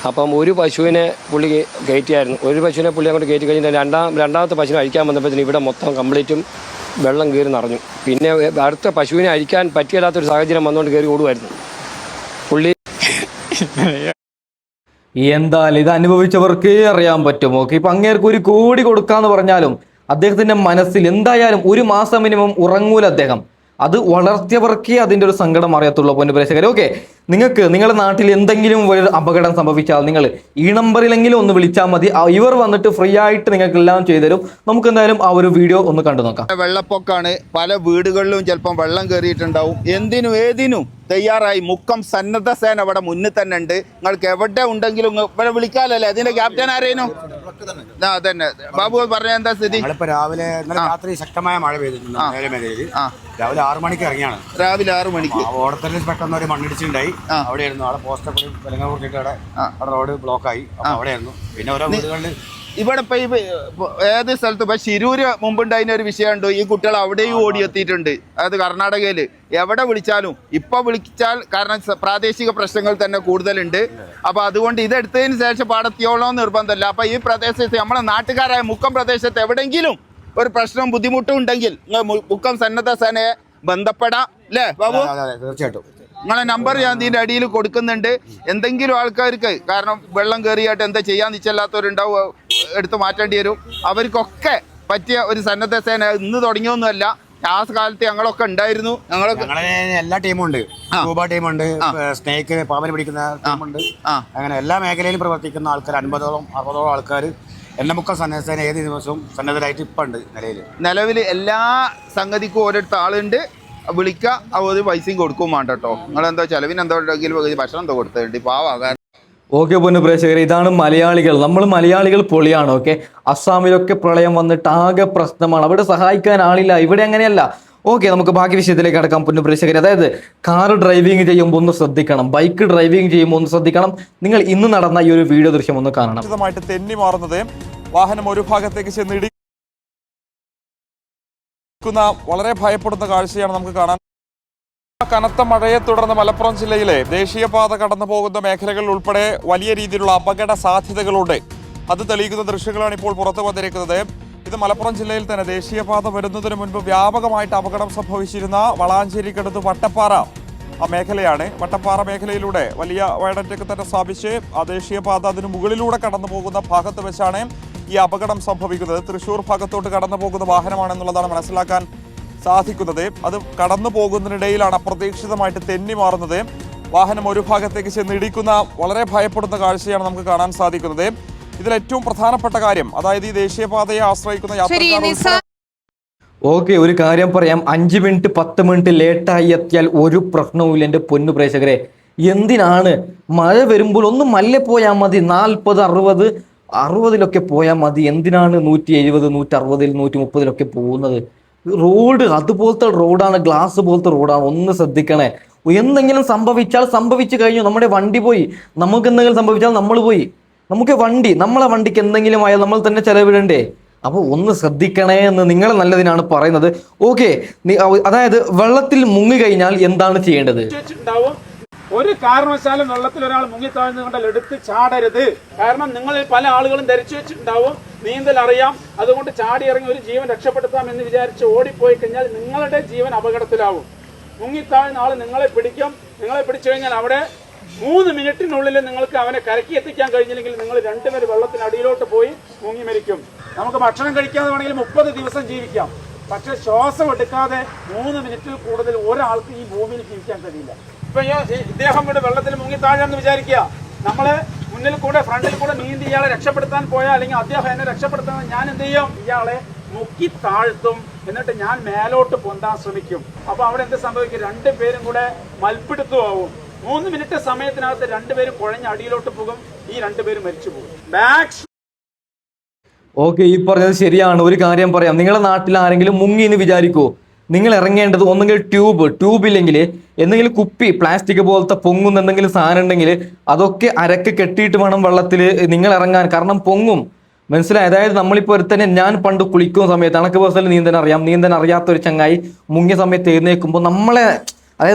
അപ്പം ഒരു പശുവിനെ പുള്ളി കയറ്റിയായിരുന്നു. ഒരു പശുവിനെ പുള്ളി അങ്ങോട്ട് കയറ്റി കഴിഞ്ഞാൽ രണ്ടാമത്തെ പശുവിനെ അഴിക്കാൻ വന്നപ്പോഴത്തേന് ഇവിടെ മൊത്തം കംപ്ലീറ്റും വെള്ളം കയറി നിറഞ്ഞു. പിന്നെ അടുത്ത പശുവിനെ അഴിക്കാൻ പറ്റിയല്ലാത്തൊരു സാഹചര്യം വന്നുകൊണ്ട് കയറി ഓടുമായിരുന്നു പുള്ളി. എന്തായാലും ഇത് അനുഭവിച്ചവർക്ക് അറിയാൻ പറ്റും. ഓക്കെ, ഇപ്പൊ അങ്ങേർക്ക് 1 കോടി കൊടുക്കാന്ന് പറഞ്ഞാലും അദ്ദേഹത്തിന്റെ മനസ്സിൽ എന്തായാലും 1 മാസം മിനിമം ഉറങ്ങൂല അദ്ദേഹം. അത് വളർത്തിയവർക്കേ അതിൻ്റെ ഒരു സങ്കടം അറിയത്തുള്ളൂ. പൊന്നു പ്രേക്ഷകരെ, ഓക്കെ, നിങ്ങൾക്ക് നിങ്ങളുടെ നാട്ടിൽ എന്തെങ്കിലും ഒരു അപകടം സംഭവിച്ചാൽ നിങ്ങൾ ഈ നമ്പറിലെങ്കിലും ഒന്ന് വിളിച്ചാൽ മതി. ഇവർ വന്നിട്ട് ഫ്രീ ആയിട്ട് നിങ്ങൾക്ക് എല്ലാം ചെയ്തുതരും. നമുക്ക് എന്തായാലും ആ ഒരു വീഡിയോ ഒന്ന് കണ്ടു നോക്കാം. വെള്ളപ്പൊക്കാണ്, പല വീടുകളിലും ചിലപ്പം വെള്ളം കയറിയിട്ടുണ്ടാവും. എന്തിനും ഏതിനും തയ്യാറായി മുക്കം സന്നദ്ധ സേന അവിടെ മുന്നിൽ തന്നെ ഉണ്ട്. നിങ്ങൾക്ക് എവിടെ ഉണ്ടെങ്കിലും ഇവിടെ വിളിക്കാലല്ലേ. അതിന്റെ ക്യാപ്റ്റൻ ആരേനു? അതന്നെ ബാബു പറഞ്ഞ എന്താ സ്ഥിതി? രാവിലെ രാത്രി ശക്തമായ മഴ പെയ്തിട്ടുണ്ട്. രാവിലെ 6 മണിക്ക് ഇറങ്ങിയാണ്. രാവിലെ 6 മണിക്ക് ഓടത്തലിൽ പെട്ടെന്ന് ഒരു മണ്ണിടിച്ചുണ്ടായി. അവിടെയായിരുന്നു അവിടെ പോസ്റ്റർ വിലങ്ങ കൂട്ടിയിട്ട് അവിടെ റോഡ് ബ്ലോക്കായി. അവിടെയായിരുന്നു. പിന്നെ ഓരോ വീടുകളിൽ ഇവിടെ ഇപ്പൊ ഏത് സ്ഥലത്ത് ഇപ്പൊ ശിരൂര് മുമ്പുണ്ടായിരുന്ന ഒരു വിഷയമുണ്ട്. ഈ കുട്ടികൾ അവിടെയും ഓടിയെത്തിയിട്ടുണ്ട്. അതായത് കർണാടകയില് എവിടെ വിളിച്ചാലും ഇപ്പൊ വിളിച്ചാൽ കാരണം പ്രാദേശിക പ്രശ്നങ്ങൾ തന്നെ കൂടുതലുണ്ട്. അപ്പൊ അതുകൊണ്ട് ഇതെടുത്തതിന് ശേഷം പാടെത്തിയോളോ നിർബന്ധമില്ല. അപ്പൊ ഈ പ്രദേശത്ത് നമ്മളെ നാട്ടുകാരായ മുക്കം പ്രദേശത്ത് എവിടെയെങ്കിലും ഒരു പ്രശ്നവും ബുദ്ധിമുട്ടും ഉണ്ടെങ്കിൽ മുക്കം സന്നദ്ധ സേനയെ ബന്ധപ്പെടാം അല്ലേ ബാബു? തീർച്ചയായിട്ടും നിങ്ങളെ നമ്പർ ഞാൻ ഇതിൻ്റെ അടിയിൽ കൊടുക്കുന്നുണ്ട്. എന്തെങ്കിലും ആൾക്കാർക്ക് കാരണം വെള്ളം കയറിയായിട്ട് എന്താ ചെയ്യാന്ന് വെച്ചല്ലാത്തവരുണ്ടാവും, എടുത്ത് മാറ്റേണ്ടി വരും. അവർക്കൊക്കെ പറ്റിയ ഒരു സന്നദ്ധ സേന ഇന്ന് തുടങ്ങിയൊന്നുമല്ല. ആ കാലത്ത് ഞങ്ങളൊക്കെ ഉണ്ടായിരുന്നു. എല്ലാ ടീമും ഉണ്ട്. സ്കൂബ ടീമുണ്ട്, സ്നേക്ക് പാമ്പന് പിടിക്കുന്ന ടീമുണ്ട്. അങ്ങനെ എല്ലാ മേഖലയിലും പ്രവർത്തിക്കുന്ന ആൾക്കാർ 50ഓളം 60ഓളം ആൾക്കാർ എന്നെ മുക്കം സന്നദ്ധ സേന ഏത് ദിവസവും സന്നദ്ധരായിട്ട് ഇപ്പം ഉണ്ട്. നിലവിൽ എല്ലാ സംഗതിക്കും ഓരോരുത്ത ആളുണ്ട്. വിളിക്കുക, ഒരു പൈസയും കൊടുക്കും വേണ്ട കേട്ടോ. നിങ്ങളെന്തോ ചെലവിന് എന്തോ ഉണ്ടെങ്കിലും ഭക്ഷണം എന്തോ കൊടുത്തിട്ടുണ്ട് പാവാകാൻ. ഓക്കെ പൊന്നു പ്രേക്ഷകരെ, ഇതാണ് മലയാളികൾ. നമ്മൾ മലയാളികൾ പൊളിയാണ്. ഓക്കെ, അസ്സാമിലൊക്കെ പ്രളയം വന്നിട്ട് ആകെ പ്രശ്നമാണ്. അവിടെ സഹായിക്കാൻ ആളില്ല. ഇവിടെ അങ്ങനെയല്ല. ഓക്കെ, നമുക്ക് ബാക്കി വിഷയത്തിലേക്ക് കടക്കാം പൊന്നു പ്രേക്ഷകരെ. അതായത് കാർ ഡ്രൈവിംഗ് ചെയ്യുമ്പോൾ ഒന്ന് ശ്രദ്ധിക്കണം, ബൈക്ക് ഡ്രൈവിംഗ് ചെയ്യുമ്പോൾ ഒന്ന് ശ്രദ്ധിക്കണം. നിങ്ങൾ ഇന്ന് നടന്ന ഈ ഒരു വീഡിയോ ദൃശ്യം ഒന്ന് കാണണം. തെന്നി മാറുന്നത് വാഹനം ഒരു ഭാഗത്തേക്ക് ചെന്നിടി വളരെ ഭയപ്പെടുന്ന കാഴ്ചയാണ് നമുക്ക് കാണാൻ. കനത്ത മഴയെ തുടർന്ന് മലപ്പുറം ജില്ലയിലെ ദേശീയപാത കടന്നു പോകുന്ന മേഖലകളിൽ ഉൾപ്പെടെ വലിയ രീതിയിലുള്ള അപകട സാധ്യതകളുണ്ട്. അത് തെളിയിക്കുന്ന ദൃശ്യങ്ങളാണ് ഇപ്പോൾ പുറത്തു വന്നിരിക്കുന്നത്. ഇത് മലപ്പുറം ജില്ലയിൽ തന്നെ ദേശീയപാത വരുന്നതിന് മുൻപ് വ്യാപകമായിട്ട് അപകടം സംഭവിച്ചിരുന്ന വളാഞ്ചേരിക്കടുത്ത് വട്ടപ്പാറ ആ മേഖലയാണ്. വട്ടപ്പാറ മേഖലയിലൂടെ വലിയ വയഡറ്റൊക്കെ തന്നെ സ്ഥാപിച്ച് ആ ദേശീയപാത അതിന് മുകളിലൂടെ കടന്നു പോകുന്ന ഭാഗത്ത് വെച്ചാണ് ഈ അപകടം സംഭവിക്കുന്നത്. തൃശ്ശൂർ ഭാഗത്തോട്ട് കടന്നു പോകുന്ന വാഹനമാണെന്നുള്ളതാണ് മനസ്സിലാക്കാൻ സാധിക്കുന്നത്. അത് കടന്നു പോകുന്നതിനിടയിലാണ് അപ്രതീക്ഷിതമായിട്ട് തെന്നി മാറുന്നത്. വാഹനം ഒരു ഭാഗത്തേക്ക് ചെന്നിടിക്കുന്ന വളരെ ഭയപ്പെടുന്ന കാഴ്ചയാണ് നമുക്ക് കാണാൻ സാധിക്കുന്നത്. ഇതിൽ ഏറ്റവും പ്രധാനപ്പെട്ട കാര്യം, അതായത് ഈ ദേശീയപാതയെ ആശ്രയിക്കുന്ന യാത്രക്കാർ. ഓക്കെ, ഒരു കാര്യം പറയാം. 5 മിനിറ്റ് 10 മിനിറ്റ് ലേറ്റായി എത്തിയാൽ ഒരു പ്രശ്നവുമില്ല എൻ്റെ പൊന്നു പ്രേക്ഷകരെ. എന്തിനാണ് മഴ വരുമ്പോൾ ഒന്ന് മല്ലെ പോയാൽ മതി. 40, 60 പോയാൽ മതി. എന്തിനാണ് 170, 160, 130 പോകുന്നത്? റോഡ് അതുപോലത്തെ റോഡാണ്, ഗ്ലാസ് പോലത്തെ റോഡാണ്. ഒന്ന് ശ്രദ്ധിക്കണേ. എന്തെങ്കിലും സംഭവിച്ചാൽ സംഭവിച്ചു കഴിഞ്ഞു. നമ്മുടെ വണ്ടി പോയി. നമുക്ക് എന്തെങ്കിലും സംഭവിച്ചാൽ നമ്മൾ പോയി. നമുക്ക് നമ്മളെ വണ്ടിക്ക് എന്തെങ്കിലും ആയാൽ നമ്മൾ തന്നെ ചെലവിടണ്ടേ? അപ്പോൾ ഒന്ന് ശ്രദ്ധിക്കണേ എന്ന് നിങ്ങളെ നല്ലതിനാണ് പറയുന്നത്. ഓക്കെ, അതായത് വെള്ളത്തിൽ മുങ്ങി കഴിഞ്ഞാൽ എന്താണ് ചെയ്യേണ്ടത്? ഒരു കാരണവശാലും വെള്ളത്തിൽ ഒരാൾ മുങ്ങിത്താഴ്ന്നു കൊണ്ടാൽ എടുത്ത് ചാടരുത്. കാരണം നിങ്ങളിൽ പല ആളുകളും ധരിച്ചു വെച്ചിട്ടുണ്ടാവും നീന്തൽ അറിയാം, അതുകൊണ്ട് ചാടി ഇറങ്ങി ഒരു ജീവൻ രക്ഷപ്പെടുത്താം എന്ന് വിചാരിച്ച് ഓടിപ്പോയി കഴിഞ്ഞാൽ നിങ്ങളുടെ ജീവൻ അപകടത്തിലാവും. മുങ്ങിത്താഴ്ന്ന ആൾ നിങ്ങളെ പിടിക്കും. നിങ്ങളെ പിടിച്ചു കഴിഞ്ഞാൽ അവിടെ 3 മിനിറ്റിനുള്ളിൽ നിങ്ങൾക്ക് അവനെ കരക്കി എത്തിക്കാൻ കഴിഞ്ഞില്ലെങ്കിൽ നിങ്ങൾ രണ്ടുപേർ വെള്ളത്തിനടിയിലോട്ട് പോയി മുങ്ങി മരിക്കും. നമുക്ക് ഭക്ഷണം കഴിക്കാതെ വേണമെങ്കിൽ 30 ദിവസം ജീവിക്കാം. പക്ഷെ ശ്വാസം എടുക്കാതെ 3 മിനിറ്റിൽ കൂടുതൽ ഒരാൾക്ക് ഈ ഭൂമിയിൽ ജീവിക്കാൻ കഴിയില്ല. ഇപ്പൊ ഇദ്ദേഹം ഇവിടെ വെള്ളത്തിൽ മുങ്ങി താഴാന്ന് വിചാരിക്കുക. നമ്മള് മുന്നിൽ കൂടെ ഫ്രണ്ടിൽ കൂടെ നീന്തി ഇയാളെ രക്ഷപ്പെടുത്താൻ പോയാൽ, അല്ലെങ്കിൽ അദ്ദേഹം എന്നെ രക്ഷപ്പെടുത്താൻ, ഞാൻ എന്ത് ചെയ്യും? ഇയാളെ മുക്കി താഴ്ത്തും. എന്നിട്ട് ഞാൻ മേലോട്ട് പൊന്താൻ ശ്രമിക്കും. അപ്പൊ അവിടെ എന്ത് സംഭവിക്കും? രണ്ടുപേരും കൂടെ മൽപ്പിടുത്തമാവും. 3 മിനിറ്റ് സമയത്തിനകത്ത് രണ്ടുപേരും കുഴഞ്ഞ അടിയിലോട്ട് പോകും. ഈ രണ്ടുപേരും മരിച്ചു പോകും. ഓക്കെ, ഈ പറഞ്ഞത് ശരിയാണ്. ഒരു കാര്യം പറയാം, നിങ്ങളുടെ നാട്ടിൽ ആരെങ്കിലും മുങ്ങി എന്ന് വിചാരിക്കുമോ? നിങ്ങൾ ഇറങ്ങേണ്ടത് ഒന്നെങ്കിൽ ട്യൂബ് ഇല്ലെങ്കിൽ എന്തെങ്കിലും കുപ്പി, പ്ലാസ്റ്റിക് പോലത്തെ പൊങ്ങുന്ന എന്തെങ്കിലും സാധനം ഉണ്ടെങ്കിൽ അതൊക്കെ അരക്ക് കെട്ടിയിട്ട് വേണം വെള്ളത്തിൽ നിങ്ങൾ ഇറങ്ങാൻ. കാരണം പൊങ്ങും, മനസ്സിലായി? അതായത് നമ്മളിപ്പോൾ ഒരുത്തന്നെ, ഞാൻ പണ്ട് കുളിക്കുന്ന സമയത്ത്, എനിക്ക് പേഴ്സണലി നീന്താൻ അറിയാത്ത ഒരു ചങ്ങായി മുങ്ങിയ സമയത്ത് എഴുന്നേൽക്കുമ്പോൾ നമ്മളെ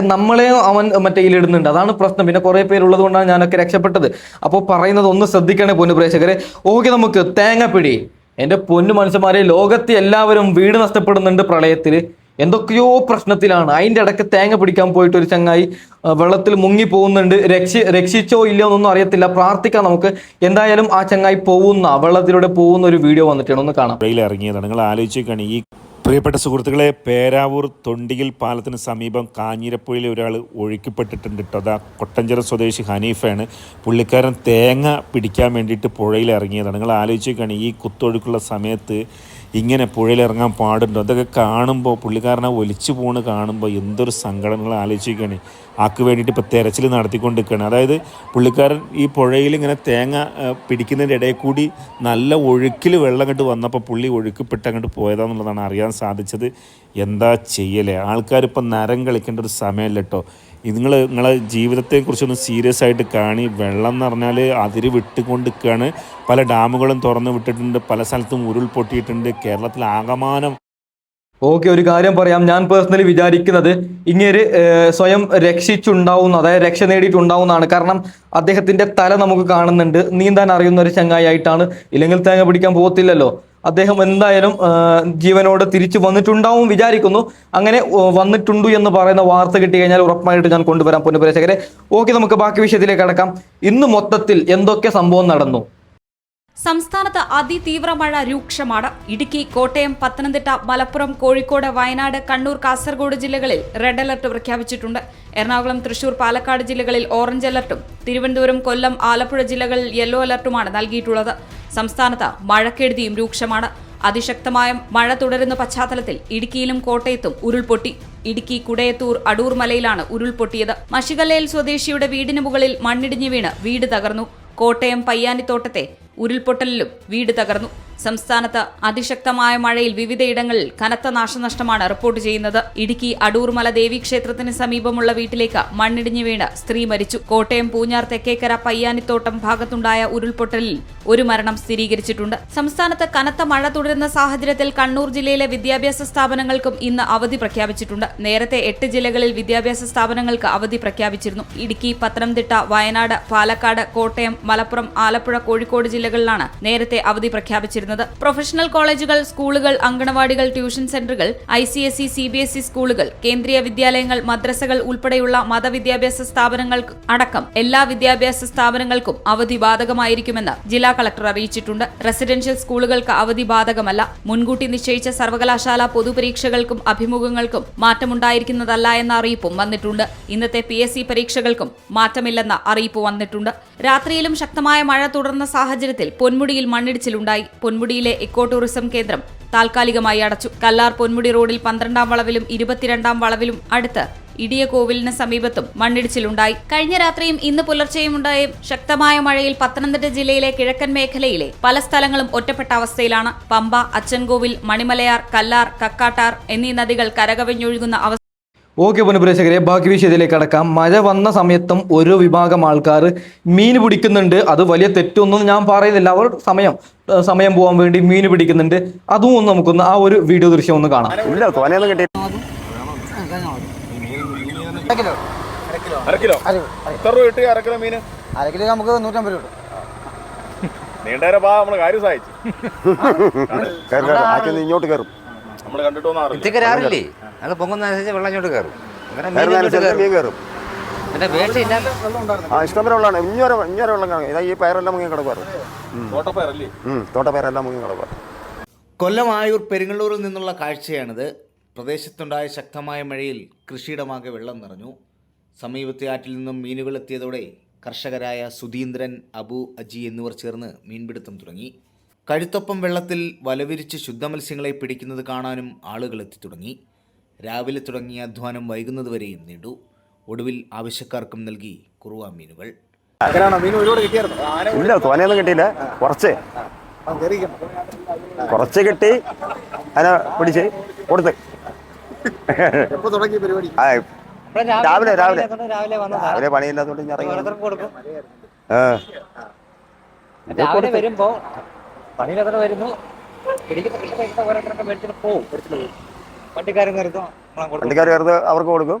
അവൻ മറ്റേ ഇടുന്നുണ്ട്. അതാണ് പ്രശ്നം. പിന്നെ കുറേ പേരുള്ളത് കൊണ്ടാണ് ഞാനൊക്കെ രക്ഷപ്പെട്ടത്. അപ്പോൾ പറയുന്നത് ഒന്ന് ശ്രദ്ധിക്കണേ പൊന്നു പ്രേക്ഷകരെ. ഓക്കെ, നമുക്ക് തേങ്ങാപ്പിടി. എൻ്റെ പൊന്നു മനുഷ്യന്മാരെ, ലോകത്തെ എല്ലാവരും വീട് നഷ്ടപ്പെടുന്നുണ്ട് പ്രളയത്തിൽ, എന്തൊക്കെയോ പ്രശ്നത്തിലാണ്. അതിൻ്റെ ഇടയ്ക്ക് തേങ്ങ പിടിക്കാൻ പോയിട്ട് ഒരു ചങ്ങായി വെള്ളത്തിൽ മുങ്ങി പോകുന്നുണ്ട്. രക്ഷിച്ചോ ഇല്ലയോ എന്നൊന്നും അറിയത്തില്ല. പ്രാർത്ഥിക്കാം നമുക്ക്. എന്തായാലും ആ ചങ്ങായി വെള്ളത്തിലൂടെ പോകുന്ന ഒരു വീഡിയോ വന്നിട്ടാണ്, ഒന്ന് കാണാം. ഇറങ്ങിയതാണ്. നിങ്ങൾ ആലോചിക്കുകയാണ്, ഈ പ്രിയപ്പെട്ട സുഹൃത്തുക്കളെ, പേരാവൂർ തൊണ്ടിയിൽ പാലത്തിന് സമീപം കാഞ്ഞിരപ്പുഴയിൽ ഒരാൾ ഒഴുക്കിപ്പെട്ടിട്ടുണ്ട് കേട്ടോ. അതാ കൊട്ടഞ്ചിറ സ്വദേശി ഹനീഫയാണ്. പുള്ളിക്കാരൻ തേങ്ങ പിടിക്കാൻ വേണ്ടിയിട്ട് പുഴയിൽ ഇറങ്ങിയതാണ്. നിങ്ങൾ ആലോചിക്കുകയാണ്, ഈ കുത്തൊഴുക്കുള്ള സമയത്ത് ഇങ്ങനെ പുഴയിൽ ഇറങ്ങാൻ പാടുണ്ടോ? അതൊക്കെ കാണുമ്പോൾ, പുള്ളിക്കാരനെ ഒലിച്ചു പോണ് കാണുമ്പോൾ എന്തൊരു സങ്കടം. നിങ്ങൾ ആലോചിക്കുകയാണ്. ആക്ക് വേണ്ടിയിട്ട് ഇപ്പോൾ തെരച്ചിൽ നടത്തിക്കൊണ്ടിരിക്കുകയാണ്. അതായത് പുള്ളിക്കാരൻ ഈ പുഴയിൽ ഇങ്ങനെ തേങ്ങ പിടിക്കുന്നതിൻ്റെ ഇടയിൽ കൂടി നല്ല ഒഴുക്കിൽ വെള്ളം അങ്ങോട്ട് വന്നപ്പോൾ പുള്ളി ഒഴുക്കിപ്പെട്ട് അങ്ങോട്ട് പോയതാണെന്നുള്ളതാണ് അറിയാൻ സാധിച്ചത്. എന്താ ചെയ്യലേ? ആൾക്കാരിപ്പോൾ നരം കളിക്കേണ്ട ഒരു സമയമല്ല കേട്ടോ. നിങ്ങളെ ജീവിതത്തെക്കുറിച്ചൊന്ന് സീരിയസ് ആയിട്ട് കാണി. വെള്ളം എന്ന് പറഞ്ഞാൽ അതിര് വിട്ടുകൊണ്ടിരിക്കുകയാണ്. പല ഡാമുകളും തുറന്നു വിട്ടിട്ടുണ്ട്, പല സ്ഥലത്തും ഉരുൾപൊട്ടിയിട്ടുണ്ട്. കേരളത്തിൽ ആകമാനം. ഓക്കെ, ഒരു കാര്യം പറയാം. ഞാൻ പേഴ്സണലി വിചാരിക്കുന്നത് ഇങ്ങനെ സ്വയം രക്ഷിച്ചുണ്ടാവുന്ന, അതായത് രക്ഷ നേടിയിട്ടുണ്ടാവുന്നതാണ്. കാരണം അദ്ദേഹത്തിന്റെ തല നമുക്ക് കാണുന്നുണ്ട്. നീന്താൻ അറിയുന്ന ഒരു ചങ്ങായിട്ടാണ്. ഇല്ലെങ്കിൽ തേങ്ങ പിടിക്കാൻ പോകത്തില്ലല്ലോ. അദ്ദേഹം എന്തായാലും ജീവനോട് തിരിച്ചു വന്നിട്ടുണ്ടാവും വിചാരിക്കുന്നു. അങ്ങനെ വന്നിട്ടുണ്ട് എന്ന് പറയുന്ന വാർത്ത കിട്ടി കഴിഞ്ഞാൽ ഉറപ്പായിട്ട് ഞാൻ കൊണ്ടുവരാം പൊന്നു പ്രേക്ഷകരെ. ഓക്കെ, നമുക്ക് ബാക്കി വിഷയത്തിലേക്ക് കടക്കാം. ഇന്ന് മൊത്തത്തിൽ എന്തൊക്കെ സംഭവം നടന്നു? സംസ്ഥാനത്ത് അതിതീവ്ര മഴ രൂക്ഷമാണ്. ഇടുക്കി, കോട്ടയം, പത്തനംതിട്ട, മലപ്പുറം, കോഴിക്കോട്, വയനാട്, കണ്ണൂർ, കാസർഗോഡ് ജില്ലകളിൽ റെഡ് അലർട്ട് പ്രഖ്യാപിച്ചിട്ടുണ്ട്. എറണാകുളം, തൃശൂർ, പാലക്കാട് ജില്ലകളിൽ ഓറഞ്ച് അലർട്ടും തിരുവനന്തപുരം, കൊല്ലം, ആലപ്പുഴ ജില്ലകളിൽ യെല്ലോ അലർട്ടുമാണ് നൽകിയിട്ടുള്ളത്. സംസ്ഥാനത്ത് മഴക്കെടുതിയും രൂക്ഷമാണ്. അതിശക്തമായ മഴ തുടരുന്ന പശ്ചാത്തലത്തിൽ ഇടുക്കിയിലും കോട്ടയത്തും ഉരുൾപൊട്ടി. ഇടുക്കി കുടയത്തൂർ അടൂർ മലയിലാണ് ഉരുൾപൊട്ടിയത്. മഷികല്ലയിൽ സ്വദേശിയുടെ വീടിന് മുകളിൽ മണ്ണിടിഞ്ഞു വീണ് വീട് തകർന്നു. കോട്ടയം പയ്യാനിത്തോട്ടത്തെ ഉരുൾപൊട്ടലിലും വീട് തകർന്നു. സംസ്ഥാനത്ത് അതിശക്തമായ മഴയിൽ വിവിധയിടങ്ങളിൽ കനത്ത നാശനഷ്ടമാണ് റിപ്പോർട്ട് ചെയ്യുന്നത്. ഇടുക്കി അടൂർമല ദേവീക്ഷേത്രത്തിന് സമീപമുള്ള വീട്ടിലേക്ക് മണ്ണിടിഞ്ഞു വീണ് സ്ത്രീ മരിച്ചു. കോട്ടയം പൂഞ്ഞാർ തെക്കേക്കര പയ്യാനിത്തോട്ടം ഭാഗത്തുണ്ടായ ഉരുൾപൊട്ടലിൽ ഒരു മരണം സ്ഥിരീകരിച്ചിട്ടുണ്ട്. സംസ്ഥാനത്ത് കനത്ത മഴ തുടരുന്ന സാഹചര്യത്തിൽ കണ്ണൂർ ജില്ലയിലെ വിദ്യാഭ്യാസ സ്ഥാപനങ്ങൾക്കും ഇന്ന് അവധി പ്രഖ്യാപിച്ചിട്ടുണ്ട്. നേരത്തെ 8 ജില്ലകളിൽ വിദ്യാഭ്യാസ സ്ഥാപനങ്ങൾക്ക് അവധി പ്രഖ്യാപിച്ചിരുന്നു. ഇടുക്കി, പത്തനംതിട്ട, വയനാട്, പാലക്കാട്, കോട്ടയം, മലപ്പുറം, ആലപ്പുഴ, കോഴിക്കോട് ജില്ലകളിലാണ് നേരത്തെ അവധി പ്രഖ്യാപിച്ചിരുന്നത്. പ്രൊഫഷണൽ കോളേജുകൾ, സ്കൂളുകൾ, അങ്കണവാടികൾ, ട്യൂഷൻ സെന്ററുകൾ, ICSE, CBSE സ്കൂളുകൾ, കേന്ദ്രീയ വിദ്യാലയങ്ങൾ, മദ്രസകൾ ഉൾപ്പെടെയുള്ള മതവിദ്യാഭ്യാസ സ്ഥാപനങ്ങൾക്ക് അടക്കം എല്ലാ വിദ്യാഭ്യാസ സ്ഥാപനങ്ങൾക്കും അവധി ബാധകമായിരിക്കുമെന്ന് ജില്ലാ കളക്ടർ അറിയിച്ചിട്ടുണ്ട്. റെസിഡൻഷ്യൽ സ്കൂളുകൾക്ക് അവധി ബാധകമല്ല. മുൻകൂട്ടി നിശ്ചയിച്ച സർവകലാശാല പൊതുപരീക്ഷകൾക്കും അഭിമുഖങ്ങൾക്കും മാറ്റമുണ്ടായിരിക്കുന്നതല്ല എന്ന അറിയിപ്പും വന്നിട്ടുണ്ട്. ഇന്നത്തെ PSC പരീക്ഷകൾക്കും മാറ്റമില്ലെന്ന അറിയിപ്പ് വന്നിട്ടുണ്ട്. രാത്രിയിലും ശക്തമായ മഴ തുടർന്ന സാഹചര്യത്തിൽ പൊന്മുടിയിൽ മണ്ണിടിച്ചിലുണ്ടായി. പൊന്മുടിയിലെ ഇക്കോ ടൂറിസം കേന്ദ്രം താൽക്കാലികമായി അടച്ചു. കല്ലാർ പൊന്മുടി റോഡിൽ 12-ാം വളവിലും 22-ാം വളവിലും അടുത്ത് ഇടിയകോവിലിന് സമീപത്തും മണ്ണിടിച്ചിലുണ്ടായി. കഴിഞ്ഞ രാത്രിയും ഇന്ന് പുലർച്ചെയും ഉണ്ടായ ശക്തമായ മഴയിൽ പത്തനംതിട്ട ജില്ലയിലെ കിഴക്കൻ മേഖലയിലെ പല സ്ഥലങ്ങളും ഒറ്റപ്പെട്ട അവസ്ഥയിലാണ്. പമ്പ, അച്ചൻകോവിൽ, മണിമലയാർ, കല്ലാർ, കക്കാട്ടാർ എന്നീ നദികൾ കരകവിഞ്ഞൊഴുകുന്ന അവസ്ഥ. ഓക്കെ പൊന്നുപ്രേക്ഷകരെ, ബാക്കി വിഷയത്തിലേക്ക് കടക്കാം. മഴ വന്ന സമയത്തും ഒരു വിഭാഗം ആൾക്കാർ മീൻ പിടിക്കുന്നുണ്ട്. അത് വലിയ തെറ്റൊന്നും ഞാൻ പറയുന്നില്ല. അവർ സമയം പോകാൻ വേണ്ടി മീൻ പിടിക്കുന്നുണ്ട്. അതും ഒന്ന് നമുക്കൊന്ന് ആ ഒരു വീഡിയോ ദൃശ്യം ഒന്ന് കാണാം. അരക്കിലോ നമുക്ക് 150 രൂപ ഇങ്ങോട്ട് കയറും. കയറാറില്ലേ? അത് പൊങ്ങുന്ന വെള്ളം ഇങ്ങോട്ട് കയറും. മീൻ കയറും. ഇഷ്ടംപോലെ വെള്ളമാണ്. ഇഞ്ഞൊരു വെള്ളം കാണും. ഇതാ ഈ പയറെല്ലാം മുങ്ങി കിടക്കുമായിരുന്നു. തോട്ടപ്പയറെല്ലാം മുങ്ങി കിടക്കുമായിരുന്നു. കൊല്ലം ആയൂർ പെരിങ്ങള്ളൂരിൽ നിന്നുള്ള കാഴ്ചയാണിത്. പ്രദേശത്തുണ്ടായ ശക്തമായ മഴയിൽ കൃഷിയിടമാകെ വെള്ളം നിറഞ്ഞു. സമീപത്തെ ആറ്റിൽ നിന്നും മീനുകൾ എത്തിയതോടെ കർഷകരായ സുധീന്ദ്രൻ, അബു, അജി എന്നിവർ ചേർന്ന് മീൻപിടുത്തം തുടങ്ങി. കഴുത്തൊപ്പം വെള്ളത്തിൽ വലവിരിച്ച് ശുദ്ധമത്സ്യങ്ങളെ പിടിക്കുന്നത് കാണാനും ആളുകൾ എത്തിത്തുടങ്ങി. രാവിലെ തുടങ്ങിയ അധ്വാനം വൈകുന്നതുവരെയും നീണ്ടു. ഒടുവിൽ ആവശ്യക്കാർക്കും നൽകി കുറുവ മീനുകൾ. ഇല്ല, തോനെയൊന്നും കിട്ടിയില്ല. കുറച്ച് കിട്ടി. അതിനെ പിടിച്ച് കൊടുത്ത് രാവിലെ പണിയില്ലാത്തോണ്ട് വരുമ്പോ പണിയില്ലാത്ത വരുന്നു. വണ്ടിക്കാർ കയറുന്നത് അവർക്ക് കൊടുക്കും.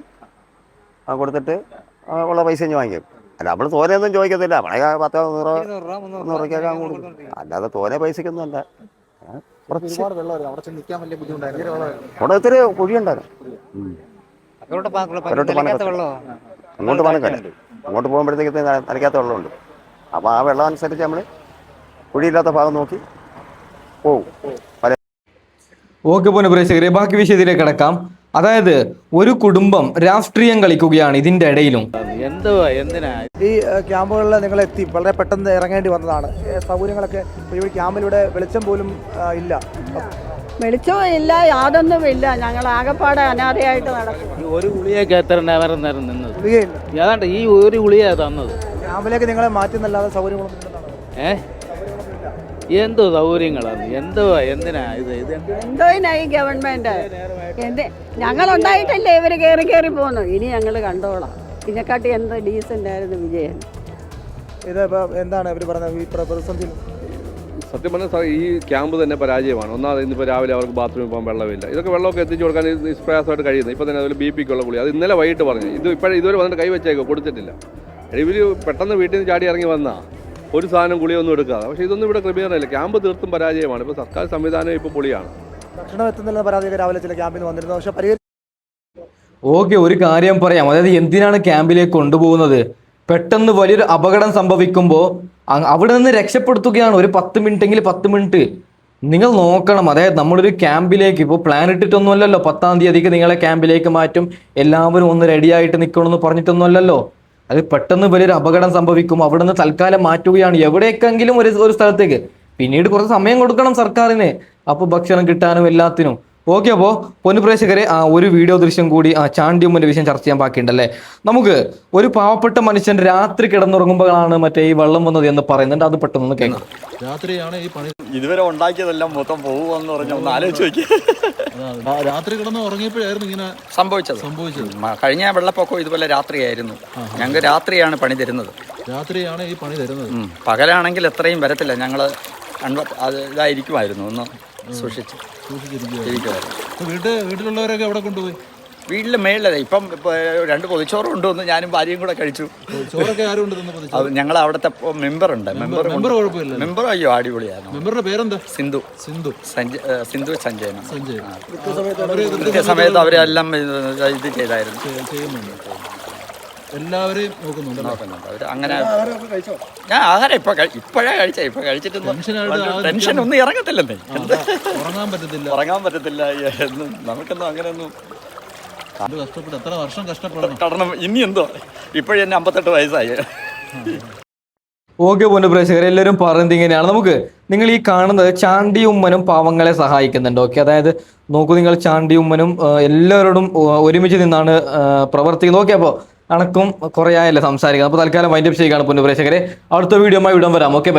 കൊടുത്തിട്ട് ഉള്ള പൈസ ഇഞ്ഞ് വാങ്ങിക്കും. അല്ല, നമ്മൾ തോനെയൊന്നും ചോദിക്കത്തില്ല. നമ്മളെ 10 100 രൂപയ്ക്കൊക്കെ കൊടുക്കും. അല്ലാതെ തോനെ പൈസക്കൊന്നും അല്ല. അവിടെ ഒത്തിരി കുഴിയുണ്ടായിരുന്നു. അങ്ങോട്ട് പണക്കല്ല. അങ്ങോട്ട് പോകുമ്പോഴത്തേക്ക് നനയ്ക്കാത്ത വെള്ളമുണ്ട്. അപ്പോൾ ആ വെള്ളം അനുസരിച്ച് നമ്മൾ കുഴിയില്ലാത്ത ഭാഗം നോക്കി പോവും. ഓക്കെ പ്രേക്ഷകരെ, ബാക്കി വിഷയത്തിലേക്ക് കിടക്കാം. അതായത് ഒരു കുടുംബം രാഷ്ട്രീയം കളിക്കുകയാണ് ഇതിന്റെ ഇടയിലും. ഈ ക്യാമ്പുകളിൽ നിങ്ങൾ എത്തി വളരെ പെട്ടെന്ന് ഇറങ്ങേണ്ടി വന്നതാണ്. സൗകര്യങ്ങളൊക്കെ ഈ ക്യാമ്പിലൂടെ വെളിച്ചം പോലും ഇല്ല. വെളിച്ചവും ഇല്ല, യാതൊന്നുമില്ല. ഞങ്ങൾ ആകെപ്പാടെ അനാഥയായിട്ട് നടക്കും. ഒരു ഗുളിയൊക്കെ എത്ര നേരം നിന്നത് ഏതാണ്ട് ഈ ഒരു ഗുളിയാ തന്നത്. ക്യാമ്പിലേക്ക് നിങ്ങളെ മാറ്റുന്നല്ലാതെ സൗകര്യങ്ങളൊന്നും എന്തോ സൗകര്യങ്ങളാണ്. എന്തിനാ ഈ ഗവൺമെന്റ് ഞങ്ങളുണ്ടായിട്ടല്ലേ ഇവര് കയറി പോന്നു. ഇനി ഞങ്ങൾ കണ്ടോളാം. ഇതിനെക്കാട്ടി എന്ത് ഡീസന്റ് ആയിരുന്നു വിജയൻ. ഇത് എന്താണ് ഇവർ പറഞ്ഞത് ഈ പ്രതിസന്ധി? സത്യം പറഞ്ഞാൽ ഈ ക്യാമ്പ് തന്നെ പരാജയമാണ്. ഒന്നാമത് ഇന്നിപ്പോൾ രാവിലെ അവർക്ക് ബാത്റൂമിൽ പോകാൻ വെള്ളമില്ല. ഇതൊക്കെ വെള്ളമൊക്കെ എത്തിച്ചു കൊടുക്കാൻ നിഷ്പ്രയാസമായിട്ട് കഴിയുന്നത്. ഇപ്പോൾ തന്നെ അതുപോലെ BP ക്കുള്ള ഗുളി അത് ഇന്നലെ വൈകിട്ട് പറഞ്ഞു. ഇതുവരെ വന്നിട്ട് കൈവച്ചേക്കോ കൊടുത്തിട്ടില്ല. ഇവർ പെട്ടെന്ന് വീട്ടിൽ നിന്ന് ചാടി ഇറങ്ങി വന്നാൽ ഒരു സാധനം ഗുളിയൊന്നും എടുക്കാതെ. പക്ഷേ ഇതൊന്നും ഇവിടെ ക്രമീകരണമില്ല. ക്യാമ്പ് തീർത്തും പരാജയമാണ്. ഇപ്പോൾ സർക്കാർ സംവിധാനം ഇപ്പോൾ പൊളിയാണ്. ഭക്ഷണം എത്തുന്നില്ല പരാതിയൊക്കെ രാവിലെ ചില ക്യാമ്പിൽ വന്നിരുന്നു. പക്ഷേ ഓക്കെ, ഒരു കാര്യം പറയാം. അതായത് എന്തിനാണ് ക്യാമ്പിലേക്ക് കൊണ്ടുപോകുന്നത്? പെട്ടെന്ന് വലിയൊരു അപകടം സംഭവിക്കുമ്പോൾ അവിടെ നിന്ന് രക്ഷപ്പെടുത്തുകയാണ്. ഒരു 10 മിനിറ്റെങ്കിൽ 10 മിനിറ്റ് നിങ്ങൾ നോക്കണം. അതായത് നമ്മളൊരു ക്യാമ്പിലേക്ക് ഇപ്പോൾ പ്ലാൻ ഇട്ടിട്ടൊന്നും അല്ലല്ലോ 10-ാം തീയതിക്ക് നിങ്ങളെ ക്യാമ്പിലേക്ക് മാറ്റും, എല്ലാവരും ഒന്ന് റെഡിയായിട്ട് നിൽക്കണമെന്ന് പറഞ്ഞിട്ടൊന്നും അല്ലല്ലോ. അത് പെട്ടെന്ന് വലിയൊരു അപകടം സംഭവിക്കും. അവിടെ നിന്ന് തൽക്കാലം മാറ്റുകയാണ് എവിടേക്കെങ്കിലും ഒരു സ്ഥലത്തേക്ക്. പിന്നീട് കുറച്ച് സമയം കൊടുക്കണം സർക്കാരിന്, അപ്പോൾ ഭക്ഷണം കിട്ടാനും എല്ലാത്തിനും. ഓക്കെ, അപ്പോൾ പൊന്നുപ്രേക്ഷകരെ, ഒരു വീഡിയോ ദൃശ്യം കൂടി ചാണ്ടിയുമ്മൻ്റെ വിഷയം ചർച്ച ചെയ്യാൻ ബാക്കിയുണ്ടല്ലേ. നമുക്ക് ഒരു പാവപ്പെട്ട മനുഷ്യൻ രാത്രി കിടന്നുറങ്ങുമ്പോഴാണ് മറ്റേ ഈ വെള്ളം വന്നത് എന്ന് പറയുന്നുണ്ട്. അത് പെട്ടെന്ന് കേൾക്കാം. രാത്രിയാണ് ഈ പണി. ഇതുവരെ ഉണ്ടാക്കിയതെല്ലാം മൊത്തം പോകുമെന്ന് പറഞ്ഞ ഒന്ന് ആലോചിച്ച് നോക്കി. രാത്രി കിടന്ന് ഉറങ്ങിയപ്പോഴായിരുന്നു ഇങ്ങനെ സംഭവിച്ചത്. കഴിഞ്ഞ വെള്ളപ്പൊക്കം ഇതുപോലെ രാത്രിയായിരുന്നു. ഞങ്ങൾക്ക് രാത്രിയാണ് പണി തരുന്നത്. രാത്രിയാണ് ഈ പണി തരുന്നത്. പകലാണെങ്കിൽ എത്രയും വരത്തില്ല. ഞങ്ങൾ ഇതായിരിക്കുമായിരുന്നു ഒന്ന് വീട്ടിലുള്ളവരൊക്കെ എവിടെ കൊണ്ടുപോയി? വീട്ടിലെ മേളിലേ ഇപ്പം 2 പൊതിച്ചോറ് കൊണ്ടുവന്ന് ഞാനും ഭാര്യയും കൂടെ കഴിച്ചു. ചോറൊക്കെ ആരും ഞങ്ങൾ അവിടുത്തെ മെമ്പറുണ്ട്. മെമ്പർ അയ്യോ അടിപൊളിയായിരുന്നു. മെമ്പറുടെ പേരെന്താ? സിന്ധു സഞ്ജയൻ. കൃത്യസമയത്ത് അവരെല്ലാം ഇത് ചെയ്തായിരുന്നു. എല്ലാവരെയും നോക്കുന്നുണ്ട്. അവർ അങ്ങനെ ഞാൻ ആഹാരം ഇപ്പോഴാ കഴിച്ചിട്ട് ടെൻഷൻ ഒന്നും ഇറങ്ങത്തില്ലെന്നേ. ഉറങ്ങാൻ പറ്റത്തില്ല. നമുക്കൊന്നും അങ്ങനെയൊന്നും എത്ര വർഷം കഷ്ടപ്പെടണം. ഇനി എന്തോ ഇപ്പോഴെന്നെ 58 വയസ്സായി. ഓക്കെ പൊന്നുപ്രേക്ഷകരെ, എല്ലാവരും പറയുന്നത് ഇങ്ങനെയാണ്. നമുക്ക് നിങ്ങൾ ഈ കാണുന്നത് ചാണ്ടിയുമ്മനും പാവങ്ങളെ സഹായിക്കുന്നുണ്ട്. ഓക്കെ, അതായത് നോക്കൂ, നിങ്ങൾ ചാണ്ടിയുമ്മനും എല്ലാവരോടും ഒരുമിച്ച് നിന്നാണ് പ്രവർത്തിക്കുന്നത്. ഓക്കെ, അപ്പോൾ കണക്കും കുറേ ആയല്ലേ സംസാരിക്കുന്നത്. അപ്പോൾ തൽക്കാലം വൈൻഡപ്പ് ചെയ്യുകയാണ് പൊന്നുപ്രേക്ഷകരെ. അടുത്ത വീഡിയോയുമായി ഇടാൻ വരാം. ഓക്കെ.